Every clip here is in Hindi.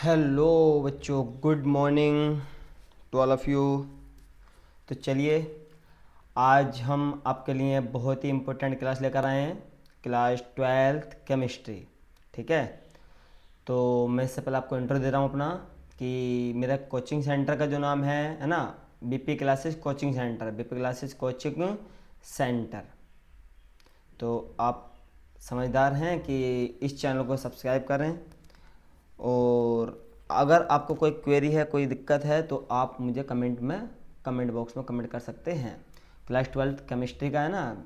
हेलो बच्चों, good morning to all of you. तो चलिए, आज हम आपके लिए बहुत ही इम्पोर्टेंट क्लास लेकर आए हैं, क्लास 12th केमिस्ट्री। ठीक है, तो मैं इससे पहले आपको इंट्रो दे रहा हूँ अपना कि मेरा कोचिंग सेंटर का जो नाम है ना, BP classes coaching centre, BP classes coaching centre. तो आप समझदार हैं कि इस चैनल को सब्सक्राइब करें, और अगर आपको कोई क्वेरी है, कोई दिक्कत है, तो आप मुझे कमेंट बॉक्स में कमेंट कर सकते हैं। क्लास 12th केमिस्ट्री का है ना।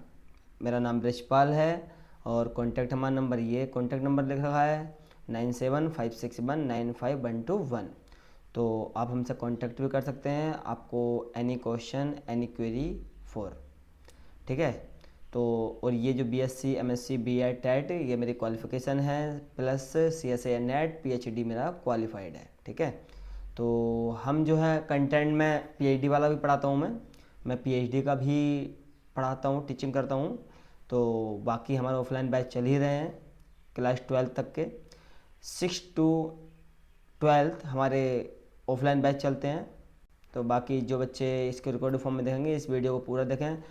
मेरा नाम ब्रिजपाल है और कॉन्टैक्ट हमारा नंबर, ये कॉन्टैक्ट नंबर लिख रखा है 9756195121। तो आप हमसे कांटेक्ट भी कर सकते हैं, आपको any question any query for. ठीक है, तो और ये जो बीएससी एमएससी बीएड टेट ये मेरी क्वालिफ़िकेशन है, प्लस सीएसए नेट पीएचडी मेरा क्वालिफाइड है। ठीक है, तो हम जो है कंटेंट में पीएचडी वाला भी पढ़ाता हूँ, मैं पीएचडी का भी पढ़ाता हूँ, टीचिंग करता हूँ। तो बाकी हमारे ऑफलाइन बैच चल ही रहे हैं क्लास 12 तक के। 6 to 12 हमारे ऑफलाइन बैच चलते हैं। तो बाकी जो बच्चे इसके रिकॉर्ड फॉर्म में देखेंगे, इस वीडियो को पूरा देखें,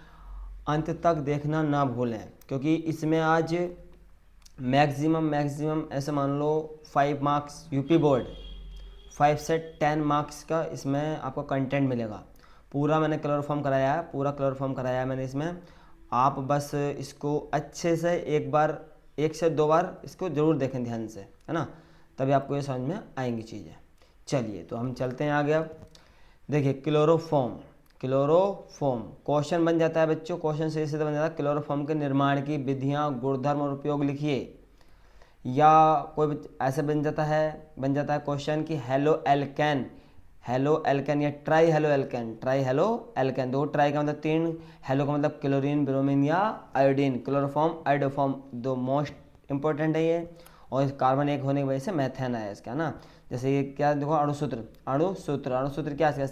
अंत तक देखना ना भूलें, क्योंकि इसमें आज मैक्सिमम ऐसे मान लो 5 मार्क्स यूपी बोर्ड, 5 से 10 मार्क्स का इसमें आपको कंटेंट मिलेगा। पूरा मैंने क्लोरोफॉर्म कराया है, पूरा क्लोरोफॉर्म कराया है मैंने इसमें। आप बस इसको अच्छे से एक बार, 1 से 2 बार इसको ज़रूर देखें ध्यान से, है ना, तभी आपको ये समझ में आएंगी चीज़ें। चलिए, तो हम चलते हैं आगे। अब देखिए, क्लोरोफॉर्म क्वेश्चन बन जाता है बच्चों, क्वेश्चन से सीधे बन जाता है। क्लोरोफॉर्म के निर्माण की विधियाँ, गुणधर्म और उपयोग लिखिए। या कोई ऐसे बन जाता है क्वेश्चन कि हेलो एल्केन या ट्राई हेलो एल्केन। दो ट्राई का मतलब 3, हेलो का मतलब क्लोरीन, ब्रोमीन या आयोडीन, क्लोरोफॉर्म आयोडोफॉर्म, दो मोस्ट इंपॉर्टेंट है ये। और कार्बन एक होने की वजह से मैथेन आया इसका ना। जैसे ये क्या देखो, अणुसूत्र क्या है,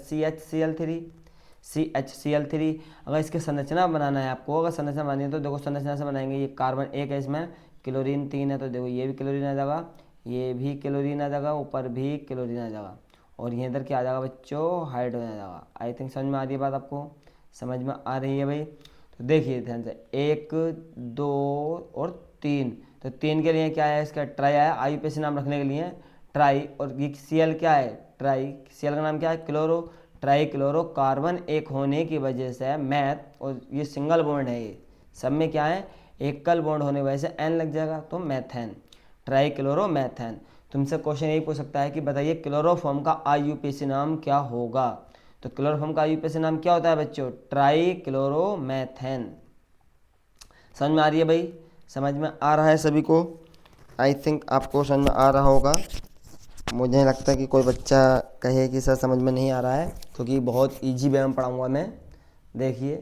CH Cl3। अगर इसकी संरचना बनाना है आपको, अगर संरचना बनानी है तो देखो संरचना से बनाएंगे। ये कार्बन 1 है, इसमें क्लोरीन 3 है, तो देखो ये भी क्लोरीन आ जाएगा, ये भी क्लोरीन आ जाएगा, ऊपर भी क्लोरीन आ जाएगा, और ये इधर क्या आ जाएगा बच्चों, हाइड्रोजन आ जाएगा। आई थिंक समझ में आ रही है बात, आपको समझ में आ रही है भाई। तो देखिए ध्यान से, 1 2 और 3। तो 3 के लिए क्या है, इसका ट्राई आया, IUPAC नाम रखने के लिए ट्राई। और ये Cl क्या है, ट्राई, Cl का नाम क्या है, क्लोरो, ट्राई क्लोरो। कार्बन एक होने की वजह से मैथ, और ये सिंगल बॉन्ड है, ये सब में क्या है, एकल बॉन्ड होने की वजह से एन लग जाएगा, तो मैथेन, ट्राई क्लोरो मैथेन। तुमसे क्वेश्चन यही पूछ सकता है कि बताइए क्लोरोफॉर्म का IUPAC नाम क्या होगा। तो क्लोरोफॉर्म का IUPAC नाम क्या होता है बच्चों, ट्राई क्लोरो मैथेन। समझ में आ रही है भाई, समझ में आ रहा है सभी को। आई थिंक आपको समझ में आ रहा होगा। मुझे नहीं लगता कि कोई बच्चा कहे कि सर समझ में नहीं आ रहा है, क्योंकि बहुत इजी वे में पढ़ाऊँगा मैं। देखिए,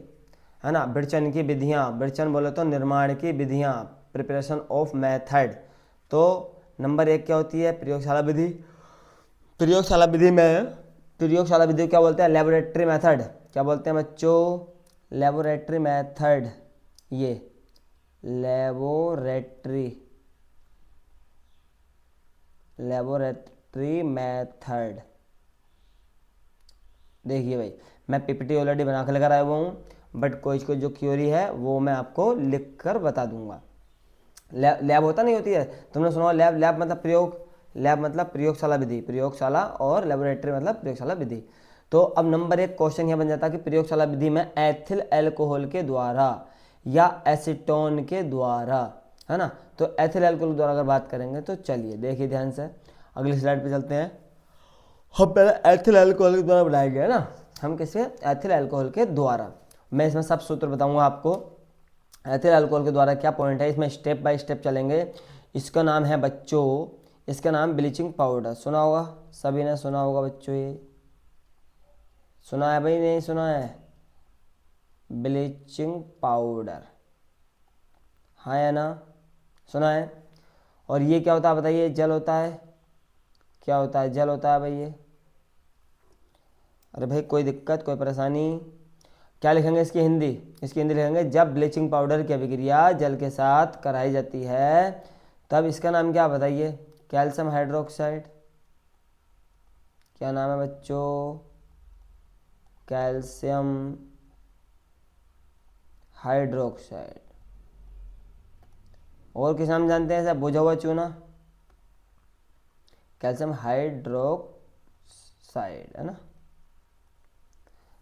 है ना, विरचन की विधियाँ, विरचन बोले तो निर्माण की विधियाँ, प्रिपरेशन ऑफ मेथड। तो नंबर 1 क्या होती है, प्रयोगशाला विधि। प्रयोगशाला विधि क्या बोलते हैं, लेबोरेटरी मेथड। क्या बोलते हैं बच्चों, लेबोरेटरी मेथड। ये लेबोरेटरी मेथड। देखिए भाई, मैं पीपीटी ऑलरेडी बना कर लेकर आया हुआ हूँ, बट कोई जो क्योरी है वो मैं आपको लिख कर बता दूंगा। लैब होता नहीं होती है, तुमने सुना लैब मतलब प्रयोग, लैब मतलब प्रयोगशाला विधि, प्रयोगशाला, और लेबोरेटरी मतलब प्रयोगशाला विधि। तो अब नंबर 1 क्वेश्चन यह बन जाता है कि प्रयोगशाला विधि में एथिल अल्कोहल के द्वारा या एसीटोन के द्वारा, है ना। तो एथिल अल्कोहल द्वारा अगर बात करेंगे तो चलिए देखिए ध्यान से, अगली स्लाइड पे चलते हैं। हम पहले एथिल अल्कोहल के द्वारा बनाएंगे, है ना, हम किसके, एथिल अल्कोहल के द्वारा। मैं इसमें सब सूत्र बताऊंगा आपको। एथिल अल्कोहल के द्वारा क्या पॉइंट है, इसमें स्टेप बाय स्टेप चलेंगे। इसका नाम है बच्चों, इसका नाम ब्लीचिंग पाउडर। सुना होगा, सभी ने सुना होगा बच्चों, ये सुना है भाई, नहीं सुना है, ब्लीचिंग पाउडर, हाँ या ना, सुना है। और ये क्या होता है बताइए, जल होता है, क्या होता है, जल होता है भाई ये। अरे भाई कोई दिक्कत, कोई परेशानी, क्या लिखेंगे इसकी हिंदी, इसकी हिंदी लिखेंगे, जब ब्लीचिंग पाउडर की अभिक्रिया जल के साथ कराई जाती है तब इसका नाम क्या बताइए, कैल्शियम हाइड्रोक्साइड। क्या नाम है बच्चों, कैल्शियम हाइड्रोक्साइड। और किस नाम जानते हैं सर, बुझा हुआ चूना, कैल्शियम हाइड्रोक्साइड है ना,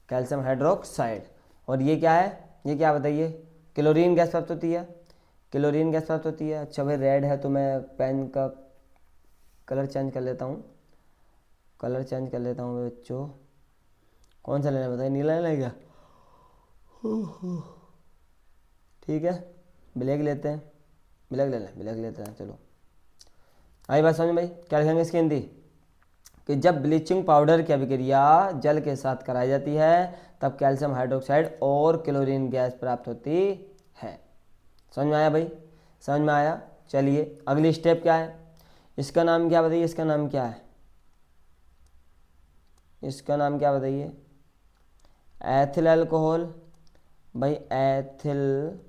कैल्शियम हाइड्रोक्साइड। और ये क्या है, ये क्या बताइए, क्लोरीन गैस प्राप्त होती है, क्लोरीन गैस प्राप्त होती है। अच्छा भाई रेड है तो मैं पेन का कलर चेंज कर लेता हूँ, कलर चेंज कर लेता हूँ बच्चों। कौन सा लेना बताइए, नीला लेना क्या, ठीक है ब्लैक लेते हैं, ब्लैक ले लें, ब्लैक लेते हैं चलो। आई बात समझ भाई, क्या लिखेंगे इसकी हिंदी, कि जब ब्लीचिंग पाउडर की अभिक्रिया जल के साथ कराई जाती है तब कैल्शियम हाइड्रोक्साइड और क्लोरीन गैस प्राप्त होती है। समझ में आया भाई, समझ में आया। चलिए अगली स्टेप क्या है, इसका नाम क्या बताइए, इसका नाम क्या है, इसका नाम क्या बताइए, एथिल अल्कोहल। भाई एथिल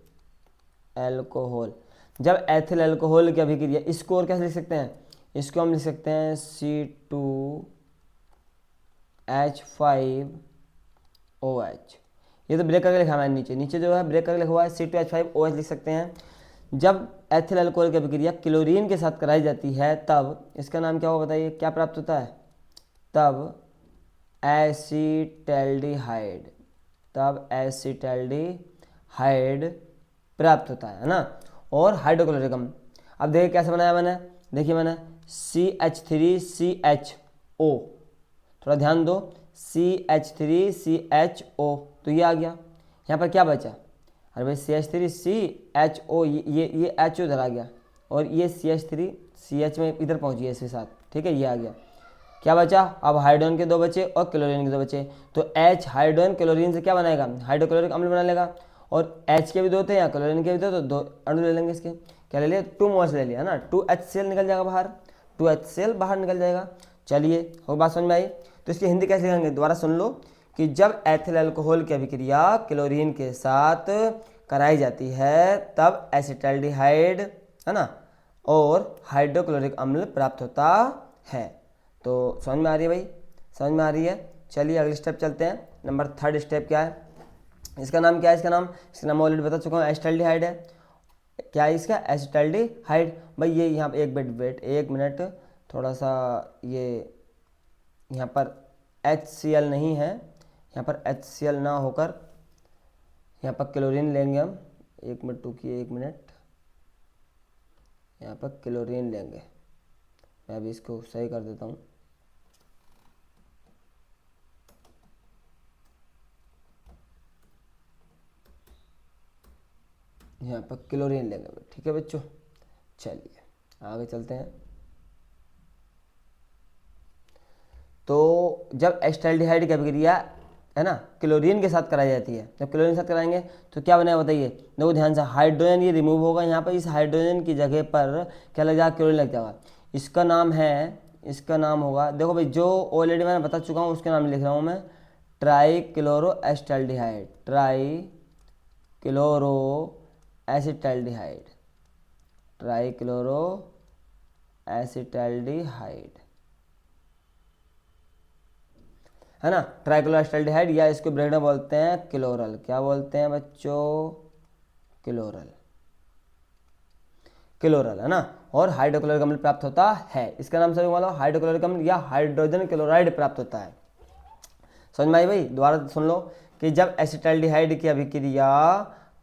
अल्कोहल, जब एथिल अल्कोहल की अभिक्रिया, इसको और कैसे लिख सकते हैं, इसको हम लिख सकते हैं C2H5OH। ये तो ब्रेक करके लिखा है नीचे, नीचे जो है ब्रेक करके लिखा हुआ है C2H5OH लिख सकते हैं। जब एथिल अल्कोहल की अभिक्रिया क्लोरीन के साथ कराई जाती है तब इसका नाम क्या होगा बताइए, क्या प्राप्त होता है, तब एसीटैल्डिहाइड, तब एसीटैल्डिहाइड प्राप्त होता है ना। और हाइड्रोक्लोरिक अम्ल, अब देखिए कैसे बनाया मैंने, देखिए मैंने CH3CHO, थोड़ा ध्यान दो, CH3CHO, तो ये आ गया। यहाँ पर क्या बचा, अरे भाई CH3CHO, ये H उधर आ गया, और ये CH3CH में इधर पहुँच गया इसके साथ, ठीक है ये आ गया। क्या बचा, अब हाइड्रोजन के दो बचे और क्लोरीन के दो बचे, तो H हाइड्रोजन क्लोरीन से क्या बनाएगा, हाइड्रोक्लोरिक अम्ल बना लेगा। और H के भी दो थे या क्लोरीन के भी थे, तो दो अणु ले लेंगे इसके, क्या ले लिया, 2 मोल्स ले लिया ना, 2HCl निकल जाएगा बाहर, 2HCl बाहर निकल जाएगा। चलिए हो बात समझ में आई। तो इसकी हिंदी कैसे लिखेंगे, दोबारा सुन लो, कि जब एथिल अल्कोहल की अभिक्रिया क्लोरीन के साथ कराई जाती है तब एसिटैल्डिहाइड है ना और हाइड्रोक्लोरिक अम्ल प्राप्त होता है। तो समझ में आ रही है भाई, समझ में आ रही है। चलिए अगले स्टेप चलते हैं, नंबर 3 स्टेप क्या है, इसका नाम क्या है, इसका नाम ऑलरेडी बता चुका हूँ, एसिटैल्डिहाइड है। क्या है इसका, एसिटैल्डिहाइड। भाई ये यहाँ पर एक वेट 1 मिनट, थोड़ा सा ये यहाँ पर HCl नहीं है, यहाँ पर HCl ना होकर यहाँ पर क्लोरीन लेंगे हम, 1 मिनट रुकिए, 1 मिनट, यहाँ पर क्लोरीन लेंगे। मैं अभी इसको सही कर देता हूँ, यहाँ पर क्लोरीन लेंगे, ठीक है बच्चों। चलिए आगे चलते हैं। तो जब एसिटैल्डिहाइड की अभिक्रिया है ना क्लोरीन के साथ कराई जाती है, जब क्लोरीन के साथ कराएंगे तो क्या बनेगा बताइए, देखो ध्यान से, हाइड्रोजन ये रिमूव होगा, यहाँ पर इस हाइड्रोजन की जगह पर क्या लग जाएगा, क्लोरीन लग जाएगा। इसका नाम है, इसका नाम होगा, देखो भाई जो ऑलरेडी मैंने बता चुका हूँ उसके नाम लिख रहा हूँ मैं, trichloroacetaldehyde, trichloroacetaldehyde, trichloroacetaldehyde है ना, ट्राइक्लोरोएसिटैल्डिहाइड, या इसको ब्रेड में बोलते हैं क्लोरल, क्या बोलते हैं बच्चों, क्लोरल, क्लोरल है ना। और हाइड्रोक्लोरिक अम्ल प्राप्त होता है, इसका नाम सभी मानो हाइड्रोक्लोरिक अम्ल या हाइड्रोजन क्लोराइड प्राप्त होता है। समझ में आई भाई, दोबारा सुन लो, कि जब एसिटैल्डिहाइड की अभिक्रिया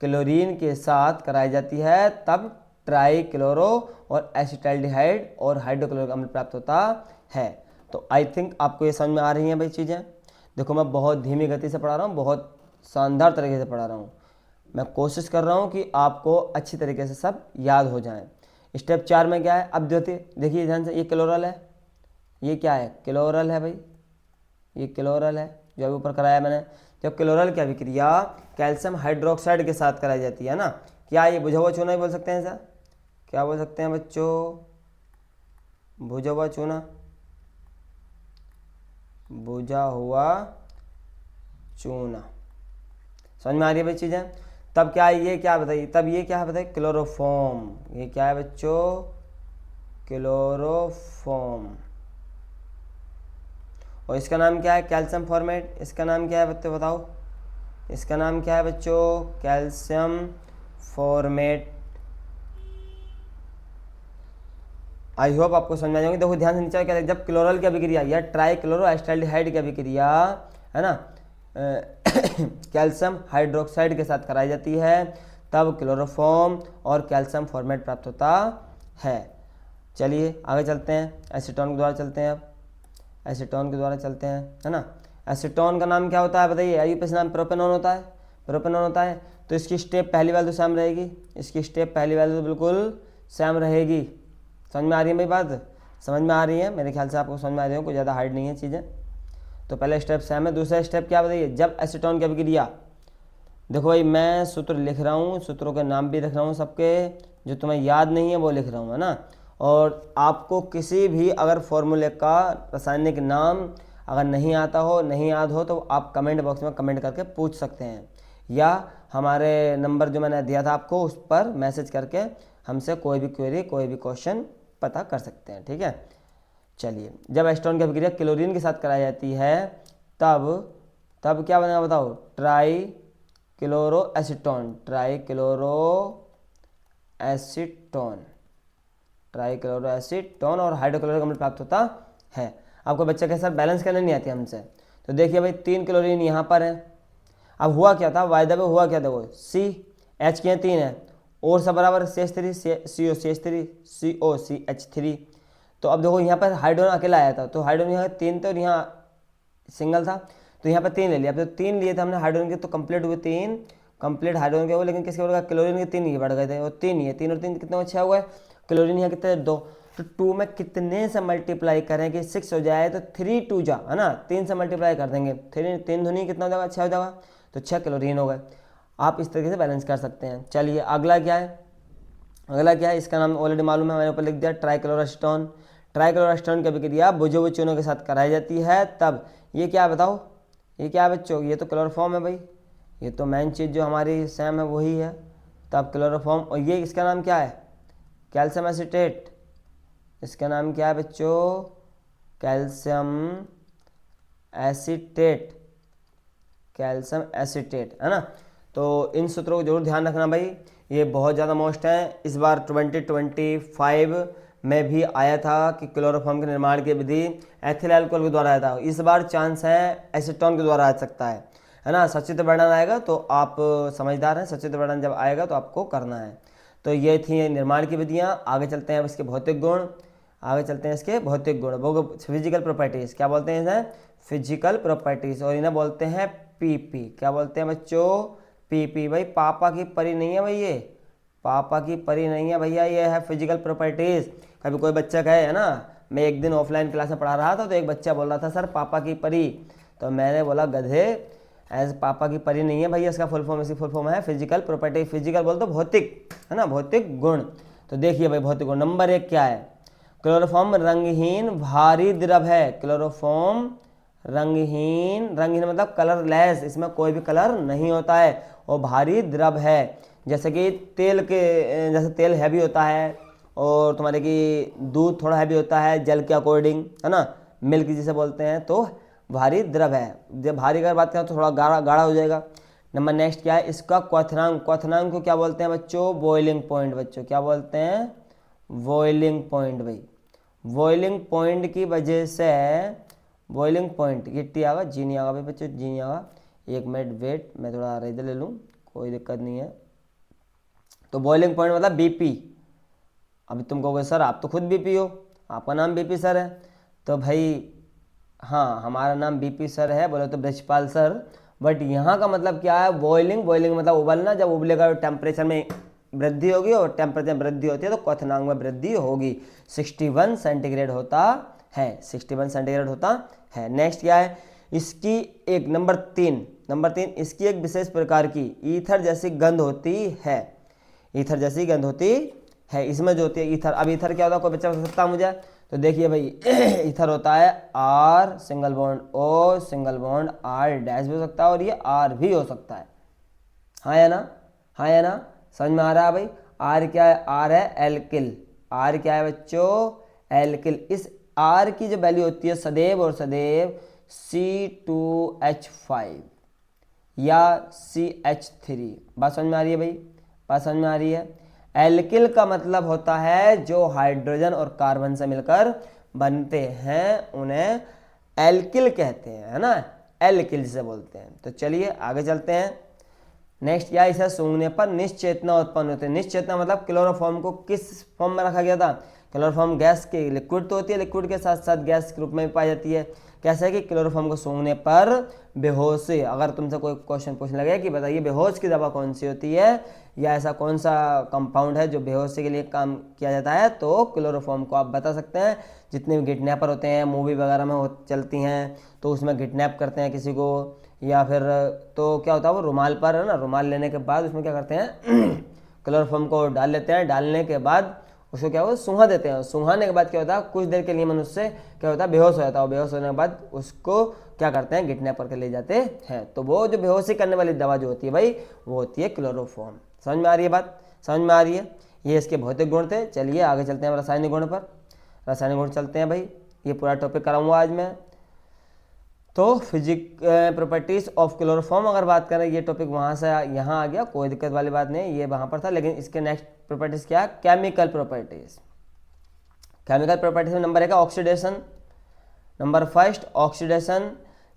क्लोरीन के साथ कराई जाती है तब ट्राई क्लोरो और एसिटैल्डिहाइड और हाइड्रोक्लोरिक अम्ल प्राप्त होता है। तो आई थिंक आपको ये समझ में आ रही हैं भाई चीज़ें। देखो मैं बहुत धीमी गति से पढ़ा रहा हूँ, बहुत शानदार तरीके से पढ़ा रहा हूँ, मैं कोशिश कर रहा हूँ कि आपको अच्छी तरीके से सब याद हो जाएं। स्टेप 4 में क्या है, अब देखिए ध्यान से, ये क्लोरल है, ये क्या है, क्लोरल है भाई, ये क्लोरल है जो अभी ऊपर कराया मैंने। जब क्लोरल की अभिक्रिया कैल्शियम हाइड्रोक्साइड के साथ कराई जाती है ना, क्या ये बुझा हुआ चूना ही बोल सकते हैं सर, क्या बोल सकते हैं बच्चों, बुझा हुआ चूना, बुझा हुआ चूना। समझ में आ रही है भाई चीज़ें। तब क्या है, ये क्या बताइए, तब ये क्या है बताइए, क्लोरोफॉर्म, ये क्या है बच्चों, क्लोरोफॉर्म। और इसका नाम क्या है, कैल्शियम फॉर्मेट। इसका नाम क्या है बच्चों बताओ, इसका नाम क्या है बच्चों, कैल्शियम फॉर्मेट। आई होप आपको समझ में आ जाएंगे। देखो ध्यान से नीचे क्या है, जब क्लोरल की अभिक्रिया या ट्राई क्लोरो एस्टाल्डिहाइड की अभिक्रिया है ना कैल्शियम हाइड्रोक्साइड के साथ कराई जाती है तब क्लोरोफॉर्म और कैल्शियम फॉर्मेट प्राप्त होता है। चलिए आगे चलते हैं, एसीटोन के द्वारा चलते हैं। अब एसीटोन के द्वारा चलते हैं, है ना। एसीटोन का नाम क्या होता है बताइए, आईयूपीएसी नाम प्रोपेनॉन होता है, प्रोपेनॉन होता है। तो इसकी स्टेप पहली वैल्यू सेम रहेगी, इसकी स्टेप पहली वैल्यू बिल्कुल सेम रहेगी। समझ में आ रही है मेरी बात, समझ में आ रही है, मेरे ख्याल से आपको समझ में आ रही है, कोई ज़्यादा हार्ड नहीं है चीज़ें। तो पहला स्टेप सेम है। दूसरा स्टेप क्या बताइए, जब एसीटोन की अभिक्रिया, देखो भाई मैं सूत्र लिख रहा हूँ, सूत्रों के नाम भी लिख रहा हूँ सबके, जो तुम्हें याद नहीं है वो लिख रहा हूँ, है ना। और आपको किसी भी अगर फॉर्मूले का रासायनिक नाम अगर नहीं आता हो, नहीं याद हो, तो आप कमेंट बॉक्स में कमेंट करके पूछ सकते हैं, या हमारे नंबर जो मैंने दिया था आपको उस पर मैसेज करके हमसे कोई भी क्वेरी, कोई भी क्वेश्चन पता कर सकते हैं, ठीक है। चलिए, जब एसीटोन की अभिक्रिया क्लोरीन के साथ कराई जाती है तब क्या बनेगा बताओ, try chloro acetone, try chloro acetone, try chloro acetone और हाइड्रोक्लोरिक अम्ल प्राप्त होता है। आपको बच्चे के साथ बैलेंस करने नहीं आती हमसे, तो देखिए भाई 3 क्लोरीन यहाँ पर है। अब हुआ क्या था, वायदा में हुआ क्या था, वो सी एच के 3 है और सब बराबर CH3 CO CH3 CO CH3। तो अब देखो यहाँ पर हाइड्रोजन अकेला आया था, तो हाइड्रोजन यहाँ 3 थे और यहाँ सिंगल था, तो यहाँ पर 3 ले लिया। अब तो 3 लिए थे हमने हाइड्रोजन के, तो कंप्लीट हुए 3 कंप्लीट हाइड्रोजन के हुए, लेकिन किसके बढ़ गया, क्लोरीन के 3 ही बढ़ गए थे, वो 3 ही है, 3 और 3 कितने 6 हुए। क्लोरीन यहाँ कितने 2, तो 2 में कितने से मल्टीप्लाई करें कि 6 हो जाए, तो 3 2 जा, है ना, 3 से मल्टीप्लाई कर देंगे, 3 धुनी कितना हो जाएगा, 6 हो जाएगा, तो 6 क्लोरीन हो गए। आप इस तरीके से बैलेंस कर सकते हैं। चलिए अगला क्या है, अगला क्या है, इसका नाम ऑलरेडी मालूम है, मैंने ऊपर लिख दिया, ट्राइक्लोरोएसीटोन। ट्राइक्लोरोएसीटोन की अभिक्रिया बुझे चूनों के साथ कराई जाती है तब, ये क्या है बताओ, ये क्या है बच्चों, ये तो क्लोरोफॉर्म है भाई, ये तो मेन चीज़ जो हमारी सेम है वही है, तब क्लोरोफॉर्म। और ये इसका नाम क्या है, कैल्शियम एसीटेट, इसका नाम क्या है बच्चों, कैल्शियम एसीटेट, कैल्शियम एसीटेट, है ना। तो इन सूत्रों को जरूर ध्यान रखना भाई, ये बहुत ज़्यादा मोस्ट है। इस बार 2025 में भी आया था कि क्लोरोफॉर्म के निर्माण की विधि एथिल अल्कोहल के द्वारा आया था, इस बार चांस है एसीटोन के द्वारा आ सकता है ना। सचित्र वर्णन आएगा तो आप समझदार हैं, सचित्र वर्णन जब आएगा तो आपको करना है। तो ये थी निर्माण की विधियाँ। आगे चलते हैं अब इसके भौतिक गुण, आगे चलते हैं इसके भौतिक गुण, वो फिजिकल प्रॉपर्टीज़। क्या बोलते हैं इन्हें, फिजिकल प्रॉपर्टीज़, और इन्हें बोलते हैं पीपी। क्या बोलते हैं बच्चों, पीपी। भाई पापा की परी नहीं है भाई, ये पापा की परी नहीं है भैया, ये है फिजिकल प्रॉपर्टीज़। कभी कोई बच्चा कहे, है ना, मैं एक दिन ऑफलाइन क्लास में पढ़ा रहा था तो एक बच्चा बोल रहा था सर पापा की परी, तो मैंने बोला गधे, एज पापा की परी नहीं है भैया, इसका फुल फॉर्म, इसकी फुल फॉर्म है फिजिकल प्रॉपर्टी। फिजिकल बोल तो भौतिक, है ना, भौतिक गुण। तो देखिए भाई भौतिक गुण नंबर 1 क्या है, क्लोरोफॉर्म रंगहीन भारी द्रव है। क्लोरोफॉर्म रंगहीन, रंगहीन मतलब कलरलेस, इसमें कोई भी कलर नहीं होता है, और भारी द्रव है। जैसे कि तेल के, जैसे तेल हैवी होता है और तुम्हारे कि दूध थोड़ा हैवी होता है जल के अकॉर्डिंग, है ना, मिल्क जिसे बोलते हैं, तो भारी द्रव है। जब भारी की बात करें तो थोड़ा गाढ़ा गाढ़ा हो जाएगा। नंबर नेक्स्ट क्या है, इसका क्वथनांक, क्वथनांक को क्या बोलते हैं बच्चों, बॉइलिंग पॉइंट। बच्चों क्या बोलते हैं, बॉइलिंग पॉइंट। भाई बॉइलिंग पॉइंट की वजह से, बॉइलिंग पॉइंट ये टी आगा जी नहीं आगा भाई बच्चों, जी नहीं आगा, एक मिनट वेट, मैं थोड़ा इधर ले लूँ, कोई दिक्कत नहीं है। तो बॉइलिंग पॉइंट मतलब बीपी। अभी तुम कहोगे सर आप तो खुद बीपी हो, आपका नाम बीपी सर है, तो भाई हाँ हमारा नाम बीपी सर है, बोले तो ब्रजपाल सर, बट यहाँ का मतलब क्या है, बॉइलिंग, बॉइलिंग मतलब उबलना, जब उबलेगा टेम्परेचर में वृद्धि होगी, और टेम्परेचर में वृद्धि होती है तो क्वथनांक में वृद्धि होगी। 61 सेंटीग्रेड होता है, 61 सेंटीग्रेड होता है। नेक्स्ट क्या है, इसकी एक नंबर 3 इसकी एक विशेष प्रकार की ईथर जैसी गंध होती है, ईथर जैसी गंध होती है। इसमें जो होती है ईथर, अब ईथर क्या होता है, कोई बच्चा बता सकता है मुझे, तो देखिए भाई ईथर होता है R single bond O single bond R dash भी हो सकता है और ये आर भी हो सकता है, हाँ या ना, हाँ या ना, समझ में आ रहा है भाई। आर क्या है, आर है एल्किल, आर क्या है बच्चों, एल्किल। इस आर की जो वैल्यू होती है सदैव और सदैव C2H5 या CH3। बात समझ में आ रही है भाई, बात समझ में आ रही है। एल्किल का मतलब होता है जो हाइड्रोजन और कार्बन से मिलकर बनते हैं, उन्हें एल्किल कहते हैं, है ना, एल्किल से बोलते हैं। तो चलिए आगे चलते हैं। नेक्स्ट क्या, इसे सूंघने पर निश्चेतना उत्पन्न होती है। निश्चेतना मतलब क्लोरोफॉर्म को किस फॉर्म में रखा गया था? क्लोरोफॉर्म गैस की लिक्विड तो होती है, लिक्विड के साथ साथ गैस के रूप में भी पाई जाती है। कैसे है कि क्लोरोफॉर्म को सूंघने पर बेहोशी, अगर तुमसे कोई क्वेश्चन पूछने लगे कि बताइए बेहोश की दवा कौन सी होती है, या ऐसा कौन सा कंपाउंड है जो बेहोशी के लिए काम किया जाता है, तो क्लोरोफॉर्म को आप बता सकते हैं। जितने भी किडनैपर होते हैं, मूवी वगैरह में चलती हैं, तो उसमें किडनैप करते हैं किसी को, या फिर तो क्या होता है वो रुमाल पर, है ना, रुमाल लेने के बाद उसमें क्या करते हैं क्लोरोफॉर्म को डाल लेते हैं। डालने के बाद उसको क्या हो सूंघा देते हैं। सूंघाने के बाद क्या होता है, कुछ देर के लिए मनुष्य क्या होता है, बेहोश हो जाता है। बेहोश होने के बाद उसको क्या करते हैं, किडनैपर के ले जाते हैं। तो वो जो बेहोशी करने वाली दवा जो होती है भाई, वो होती है क्लोरोफॉर्म। समझ में आ रही है बात, समझ में आ रही है। ये इसके भौतिक गुण थे। चलिए आगे चलते हैं रासायनिक गुण पर। रासायनिक गुण चलते हैं भाई, ये पूरा टॉपिक कराऊंगा आज मैं। तो प्रॉपर्टीज ऑफ क्लोरोफॉर्म अगर बात करें, ये टॉपिक वहाँ से यहाँ आ गया, कोई दिक्कत वाली बात नहीं, ये वहाँ पर था। लेकिन इसके नेक्स्ट प्रॉपर्टीज क्या है, केमिकल प्रॉपर्टीज। केमिकल प्रॉपर्टीज में number 1 oxidation. Number first oxidation,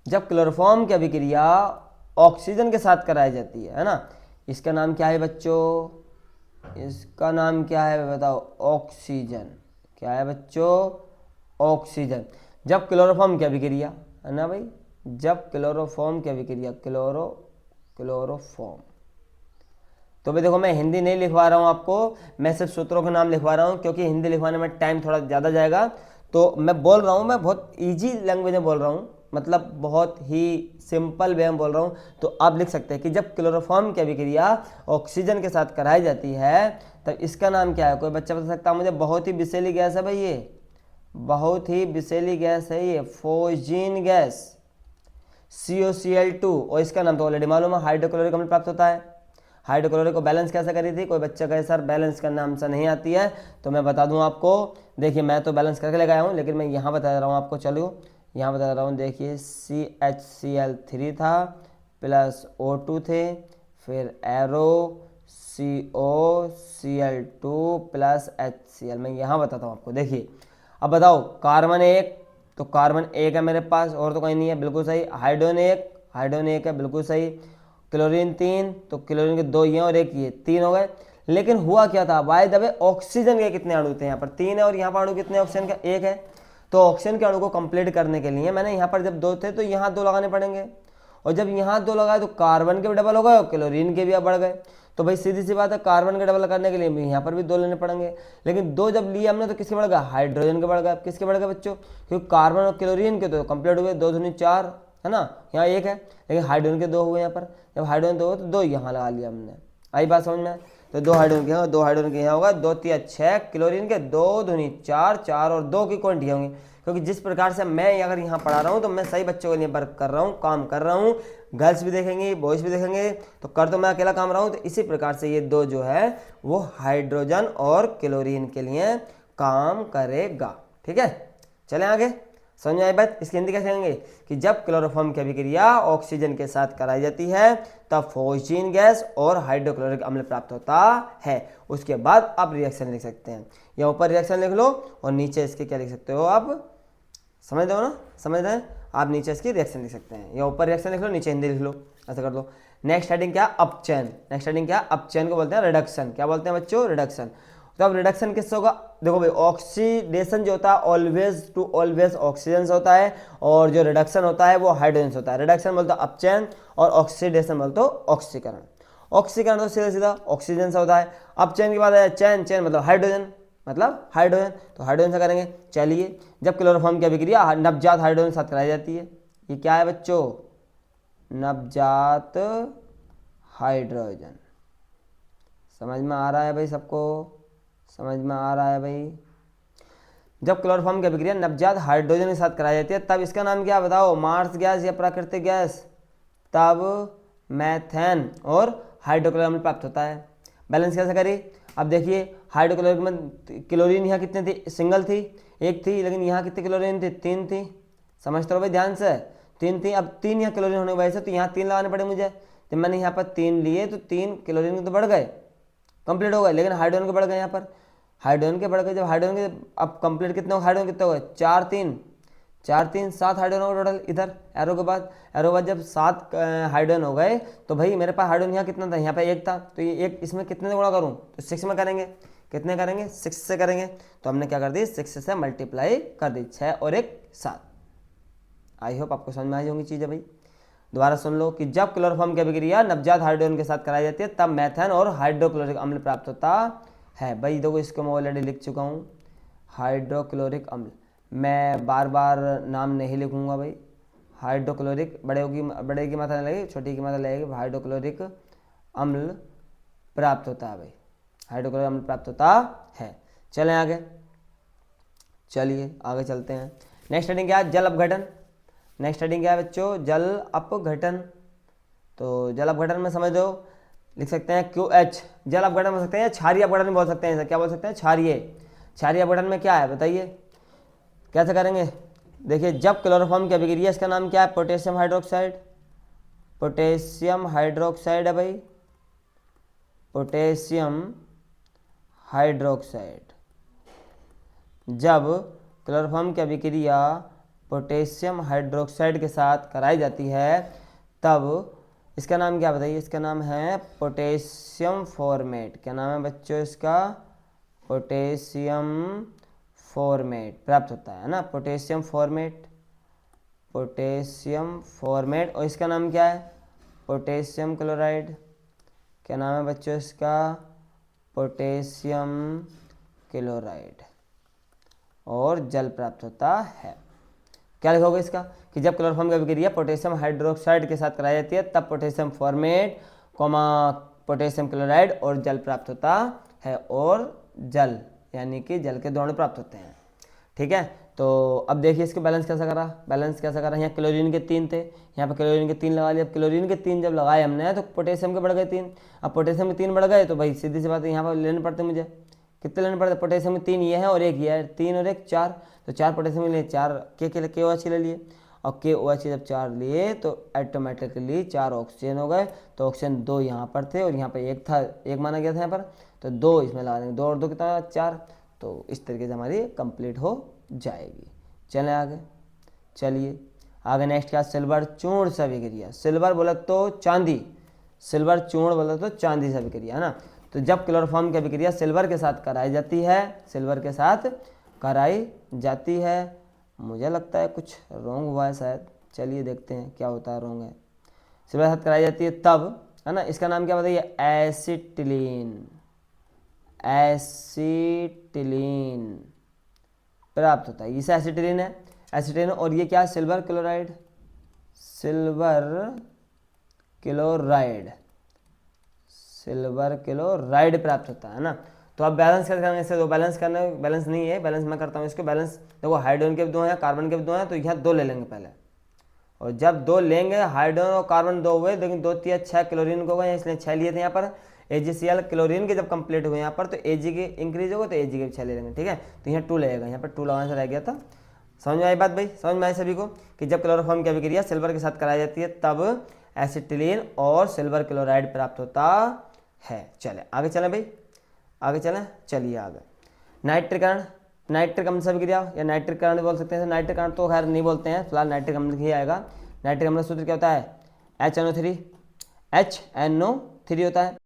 जब क्लोरोफॉर्म की अभिक्रिया ऑक्सीजन के साथ कराई जाती है ना, इसका नाम क्या है बच्चों, इसका नाम क्या है बताओ, ऑक्सीजन। क्या है बच्चों, ऑक्सीजन। जब क्लोरोफॉर्म की अभिक्रिया, है ना भाई, जब क्लोरोफॉर्म की अभिक्रिया, क्लोरोफॉर्म। तो भाई देखो मैं हिंदी नहीं लिखवा रहा हूँ आपको, मैं सिर्फ सूत्रों के नाम लिखवा रहा हूँ, क्योंकि हिंदी लिखवाने में टाइम थोड़ा ज़्यादा जाएगा। तो मैं बोल रहा हूँ, मैं बहुत इजी लैंग्वेज में बोल रहा हूँ, मतलब बहुत ही सिंपल वे में बोल रहा हूँ। तो आप लिख सकते हैं कि जब क्लोरोफॉर्म की अभिक्रिया ऑक्सीजन के साथ कराई जाती है, तब इसका नाम क्या है। कोई बच्चा बता सकता है मुझे? बहुत ही विषैली गैस है भाई, ये बहुत ही विषैली गैस है, ये फोजीन गैस, COCl2। और इसका नाम तो ऑलरेडी मालूम है, हाइड्रोक्लोरिक अम्ल प्राप्त होता है। हाइड्रोक्लोरिक को बैलेंस कैसे करी थी? कोई बच्चा कहे सर बैलेंस करना हमसे नहीं आती है, तो मैं बता दूं आपको। देखिए मैं तो बैलेंस करके लगाया हूँ, लेकिन मैं यहाँ बता रहा हूँ आपको। चलो यहाँ बता रहा हूँ, देखिए CHCl3 था प्लस O2 थे, फिर एरो COCl2 प्लस HCl। मैं यहाँ बताता हूँ आपको। देखिए अब बताओ, कार्बन 1, तो कार्बन 1 है मेरे पास, और तो कहीं नहीं है, बिल्कुल सही। हाइड्रोजन 1, हाइड्रोजन 1 है, बिल्कुल सही। क्लोरीन 3, तो क्लोरीन के 2 ये और 1 ये, 3 हो गए। लेकिन हुआ क्या था, बाय द वे ऑक्सीजन के कितने अणु थे? यहाँ पर 3 है, और यहाँ पर अणु कितने, ऑक्सीजन का 1 है। तो ऑक्सीजन के अणु को कंप्लीट करने के लिए मैंने यहाँ पर जब 2 थे तो यहाँ 2 लगाने पड़ेंगे, और जब यहाँ 2 लगाए तो कार्बन के भी डबल हो गए और क्लोरीन के भी बढ़ गए। तो भाई सीधी सी बात है, कार्बन के डबल करने के लिए भी यहाँ पर भी 2 लेने पड़ेंगे। लेकिन 2 जब लिए हमने तो किसके बढ़ गया, हाइड्रोजन के बढ़ गए। किसके बढ़ गए बच्चों? क्योंकि कार्बन और क्लोरीन के तो कंप्लीट हुए, 2 दूनी 4, है ना, यहाँ 1 है, लेकिन हाइड्रोजन के 2 हुए यहाँ पर। जब हाइड्रोजन 2 हो तो 2 यहाँ लगा लिया हमने। आई बात समझ में? तो 2 हाइड्रोजन के यहाँ, 2 हाइड्रोजन के यहाँ होगा, 2 3 6 क्लोरीन के, 2 दूनी 4, 4 और 2 की क्वांटिटी होंगी। क्योंकि जिस प्रकार से मैं अगर यहाँ पढ़ा रहा हूँ तो मैं सही बच्चों के लिए वर्क कर रहा हूँ, काम कर रहा हूँ। गर्ल्स भी देखेंगे, बॉयज़ भी देखेंगे, तो कर तो मैं अकेला काम रहा हूँ। तो इसी प्रकार से ये 2 जो है वो हाइड्रोजन और क्लोरीन के लिए काम करेगा। ठीक है, चलें आगे। समझ में आई बात? इसकी हिंदी कैसे कहेंगे कि जब क्लोरोफॉर्म की अभिक्रिया ऑक्सीजन के साथ कराई जाती है, तब फोजीन गैस और हाइड्रोक्लोरिक अम्ल प्राप्त होता है। उसके बाद आप रिएक्शन लिख सकते हैं, या ऊपर रिएक्शन लिख लो और नीचे इसके क्या लिख सकते हो आप, समझ दो ना, समझ रहे हैं आप? नीचे इसकी रिएक्शन लिख सकते हैं, या ऊपर रिएक्शन लिख लो, नीचे हिंदी लिख लो, ऐसा कर दो। नेक्स्ट हेडिंग क्या, अपचयन। नेक्स्ट हेडिंग क्या, अपचयन को बोलते हैं रिडक्शन। क्या बोलते हैं बच्चों? रिडक्शन। तो अब रिडक्शन किससे होगा? देखो भाई, ऑक्सीडेशन जो होता है ऑलवेज टू ऑलवेज ऑक्सीजन से होता है, और जो रिडक्शन होता है वो हाइड्रोजन से होता है। रिडक्शन बोलते हैं अपचयन, और ऑक्सीडेशन बोलते हो ऑक्सीकरण। ऑक्सीकरण तो सीधा सीधा ऑक्सीजन से होता है। अपचयन की बात है, चयन, चयन मतलब हाइड्रोजन, मतलब हाइड्रोजन, तो हाइड्रोजन से करेंगे। चलिए, जब क्लोरोफॉर्म की अभिक्रिया नवजात हाइड्रोजन के साथ कराई जाती है, ये क्या है बच्चों? नवजात हाइड्रोजन। समझ में आ रहा है भाई सबको? समझ में आ रहा है भाई? जब क्लोरोफॉर्म की अभिक्रिया नवजात हाइड्रोजन के साथ कराई जाती है, तब इसका नाम क्या बताओ? मार्स गैस या प्राकृतिक गैस? तब मैथेन और हाइड्रोक्लोरिक अम्ल प्राप्त होता है। बैलेंस कैसे करी? अब देखिए, हाइड्रोक्लोरिक में क्लोरीन यहाँ कितने थी? सिंगल थी, 1 थी, लेकिन यहाँ कितनी क्लोरीन थी? 3 थी। समझते हो भाई ध्यान से? तीन थी, अब 3 यहाँ क्लोरीन होने की वजह से तो यहाँ 3 लगाने पड़े मुझे, तो मैंने यहाँ पर 3 लिए तो 3 क्लोरीन के तो बढ़ गए, कंप्लीट हो गए, लेकिन हाइड्रोजन के बढ़ गए। यहाँ पर हाइड्रोजन के बढ़ गए, जब हाइड्रोजन के अब कंप्लीट कितने हो, हाइड्रोजन कितने हो गए, 4 3 4 3 7 हाइड्रोजन हो टोटल। इधर एरो के बाद, एरो के बाद जब 7 हाइड्रोजन हो गए तो भाई मेरे पास हाइड्रोजन यहाँ कितना था, यहाँ पे 1 था, तो ये 1 इसमें कितने से गुणा करूँ, तो 6 में करेंगे, कितने करेंगे, 6 से करेंगे, तो हमने क्या कर दी, 6 से मल्टीप्लाई कर दी, 6 और 1 7। आई होप आपको समझ में आई होंगी चीज़ें भाई। दोबारा सुन लो कि जब क्लोरोफॉर्म की अभिक्रिया नवजात हाइड्रोजन के साथ कराई जाती है तब मेथेन और हाइड्रोक्लोरिक अम्ल प्राप्त होता है। भाई देखो इसको मैं ऑलरेडी लिख चुका हूँ, हाइड्रोक्लोरिक अम्ल, मैं बार बार नाम नहीं लिखूंगा भाई। हाइड्रोक्लोरिक बड़े की मात्रा लगेगी, छोटी की मात्रा लगेगी, हाइड्रोक्लोरिक अम्ल प्राप्त होता है भाई, हाइड्रोक्लोरिक अम्ल प्राप्त होता है। चलें आगे, चलिए आगे चलते हैं। नेक्स्ट हेडिंग क्या है, जल अपघटन। नेक्स्ट हेडिंग क्या है बच्चों, जल अपघटन। तो जल अपघटन में समझ लो, लिख सकते हैं QH, जल अपघटन बोल सकते हैं, क्षारीय अपघटन भी बोल सकते हैं, क्या बोल सकते हैं, क्षारीय अपघटन में क्या है बताइए, कैसे करेंगे। देखिए जब क्लोरोफॉर्म की अभिक्रिया, इसका नाम क्या है, पोटेशियम हाइड्रोक्साइड, पोटेशियम हाइड्रोक्साइड है भाई, पोटेशियम हाइड्रोक्साइड। जब क्लोरोफॉर्म की अभिक्रिया पोटेशियम हाइड्रोक्साइड के साथ कराई जाती है तब इसका नाम क्या बताइए, इसका नाम है पोटेशियम फॉर्मेट। क्या नाम है बच्चों इसका, पोटेशियम फॉर्मेट प्राप्त होता है ना, पोटेशियम फॉर्मेट, पोटेशियम फॉर्मेट। और इसका नाम क्या है, पोटेशियम क्लोराइड। क्या नाम है बच्चों इसका, पोटेशियम क्लोराइड, और जल प्राप्त होता है। क्या लिखोगे इसका, कि जब क्लोरोफॉर्म की अभिक्रिया पोटेशियम हाइड्रोक्साइड के साथ कराई जाती है तब पोटेशियम फॉर्मेट, पोटेशियम क्लोराइड और जल प्राप्त होता है, और जल यानी कि जल के दोनों प्राप्त होते हैं। ठीक है, तो अब देखिए इसके बैलेंस कैसा करा, बैलेंस कैसा करा। यहाँ क्लोरीन के 3 थे, यहाँ पर क्लोरीन के 3 लगा लिए। अब क्लोरीन के 3 जब लगाए हमने तो पोटेशियम के बढ़ गए 3। अब पोटेशियम के 3 बढ़ गए तो भाई सीधी सी बात है, यहाँ पर लेने पड़ते मुझे, कितने लेने पड़ते, पोटेशियम में 3 ये है और 1 ये है, 3 और 1 4, तो 4 पोटेशियम लिए, 4 KOH ले लिए, और KOH जब 4 लिए तो ऑटोमेटिकली 4 ऑक्सीजन हो गए। तो ऑक्सीजन 2 यहाँ पर थे और यहाँ पर 1 था, 1 माना गया था यहाँ पर, तो 2 इसमें लगा देंगे, 2 और 2 कितना 4। तो इस तरीके से हमारी कंप्लीट हो जाएगी। चलें आगे, चलिए आगे नेक्स्ट क्या, सिल्वर चूर्ण से अभिक्रिया। सिल्वर बोला तो चांदी, सिल्वर चूर्ण बोला तो चांदी से अभिक्रिया है ना। तो जब क्लोरोफॉर्म की अभिक्रिया सिल्वर के साथ कराई जाती है, सिल्वर के साथ कराई जाती है, मुझे लगता है कुछ रॉन्ग हुआ है शायद, चलिए देखते हैं क्या होता है रॉन्ग है। सिल्वर के साथ कराई जाती है तब, है ना, इसका नाम क्या बताइए, एसिटिलीन, एसिटिलीन प्राप्त होता है, इसे एसिटिलीन है, एसिटिलीन। और ये क्या है, silver chloride, silver chloride, silver chloride प्राप्त होता है ना। तो अब बैलेंस कैसे करेंगे, इससे दो बैलेंस करना, बैलेंस नहीं है, बैलेंस मैं करता हूँ इसको। बैलेंस देखो, हाइड्रोजन के भी 2 हैं, कार्बन के भी 2 हैं, तो यहाँ 2 ले लेंगे पहले, और जब 2 लेंगे, हाइड्रोजन और कार्बन 2 हुए, लेकिन 2 3 6 क्लोरीन को गए, इसलिए 6 लिए थे यहाँ पर। AgCl क्लोरीन के जब कंप्लीट हुए यहाँ पर तो Ag के इंक्रीज होगा, तो Ag के 6 ले लेंगे, ठीक है। तो यहाँ 2 लगेगा, यहाँ पर 2 लगाने से रह गया था। समझ में आई बात भाई, समझ में आई सभी को, कि जब क्लोरोफॉर्म की अभिक्रिया सिल्वर के साथ कराई जाती है तब एसिटिलीन और सिल्वर क्लोराइड प्राप्त होता है। चले आगे चलें भाई, आगे चलें, चलिए आगे। नाइट्रिकरण, नाइट्रिक अम्ल से अभिक्रिया या नाइट्रिकरण भी बोल सकते हैं। नाइट्रिकरण तो खैर नहीं बोलते हैं, फिलहाल नाइट्रिक अम्ल ही आएगा। नाइट्रिक अम्ल का सूत्र क्या होता है, HNO3 होता है।